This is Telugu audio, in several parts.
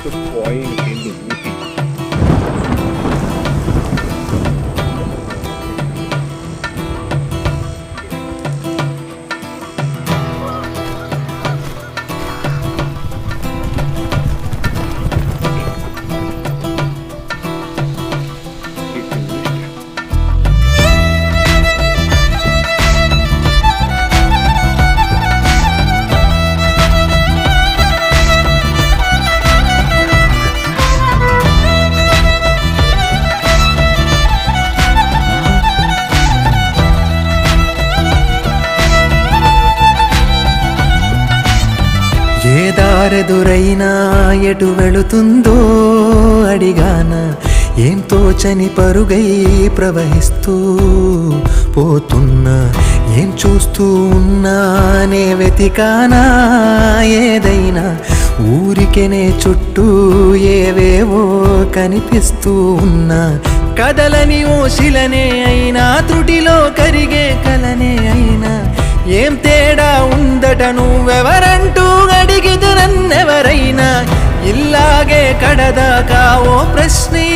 The point in the movie. ఏ దారెదురైనా ఎటు వెళుతుందో అడిగాన ఏం తోచని పరుగై ప్రవహిస్తూ పోతున్నా ఏం చూస్తూ ఉన్నానే వెతికానా ఏదైనా ఊరికెనే చుట్టూ ఏవేవో కనిపిస్తూ ఉన్నా కదలని ఓ శిలనే అయినా త్రుటిలో కరిగే కలనే అయినా ఏం తేడా ఉందట నువ్వెవరంటూ అడిగిదు నన్నెవరైనా ఇల్లాగే కడదాకా ఓ ప్రశ్నే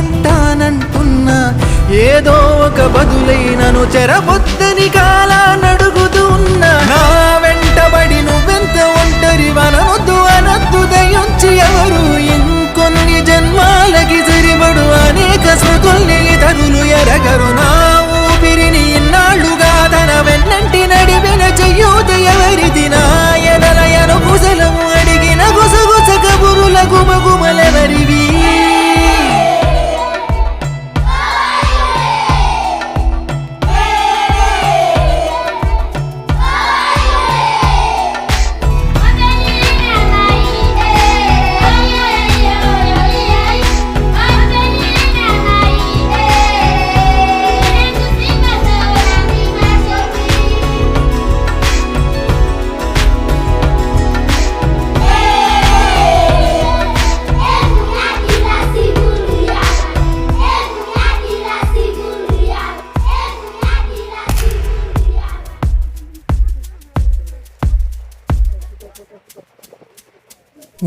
ఉంటానంటున్నా ఏదో ఒక బదులైనను చెరబొద్దని కాలా నడుగుతూ ఉన్నా నా వెంటబడి నువ్వెంత ఒంటరి వనవద్దు అనద్దు దయించి ఎవరు ఇంకొన్ని జన్మాలకి సరిపడు అనేక స్మృతుల్ని తరులు ఎరగరు నా ఊపిరిని ఇన్నాళ్ళుగా తన వెన్నంటి నడిపిన చెయ్యూత ఎవరిది నాయనలయను కుశలము అడిగిన గుసగుస కబురుల గుమగుమలెవరివి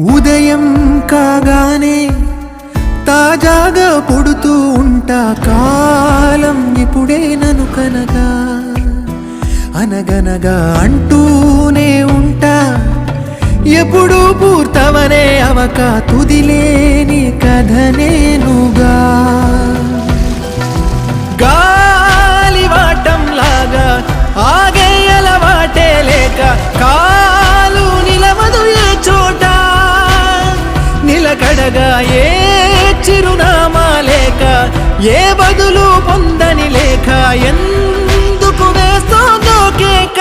ఉదయం కాగానే తాజాగా పుడుతూ ఉంటా కాలం ఇప్పుడే నన్ను కనగా అనగనగా అంటూనే ఉంటా ఎప్పుడు పూర్తవనే అవక తుదిలేని కథ నేనుగా గాలివాటంలాగా ఆగే అలవాటే లేక కాలు నిలవదు ఏ చోట నిలకడగా ఏ చిరునామా లేక ఏ బదులు పొందని లేక ఎందుకు వేస్తోందో కేక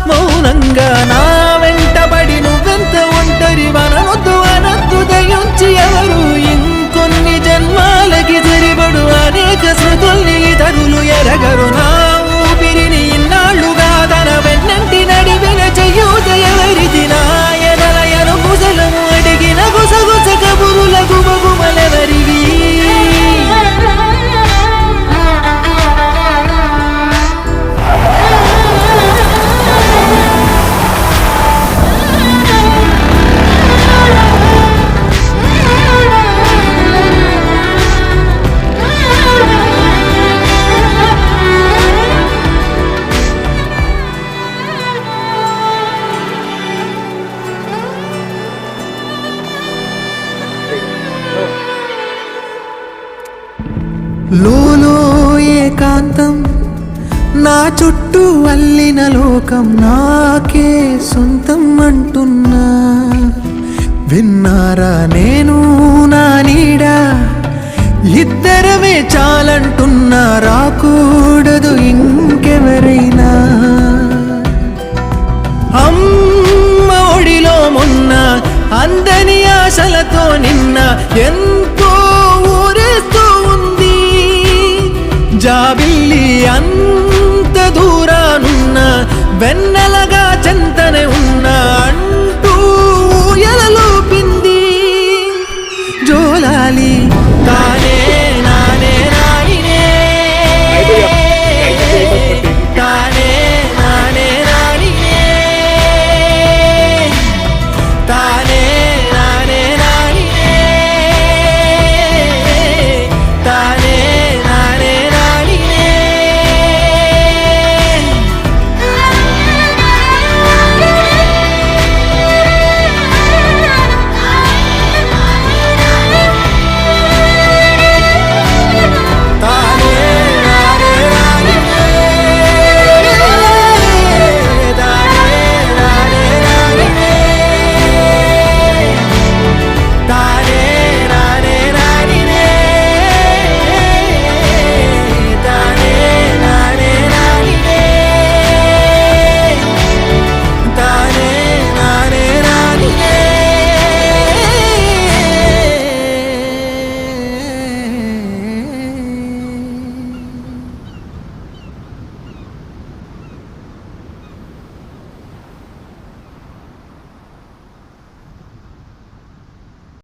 మౌనంగా నా వెంటబడి నువ్వెంత ఒంటరి వనవద్దు అనద్దు దయించి ఎవరు ఇంకొన్ని జన్మాలకి సరిపడు అనేక స్మృతుల్ని తరులు ఎరగరు నా ఊపిరిని ఇన్నాళ్ళుగా తన వెన్నంటి నడిపిన చెయ్యూత ఎవరిది నాయనలయను కుశలము అడిగిన గుసగుస కబురుల గుమగుమలెవరివి లోలో ఏకాంతం నా చుట్టూ అల్లిన లోకం నాకే సొంతం అంటున్నా విన్నారా నేను నా నీడా ఇద్దరమే చాలంటున్నా రాకూడదు ఇంకెవరైనా అమ్మ ఒడిలో మొన్న అందని ఆశలతో నిన్న ఎంతో ఊరేస్తూ ఉంది జాబిల్లి అంత దూరానున్న వెన్నెలగా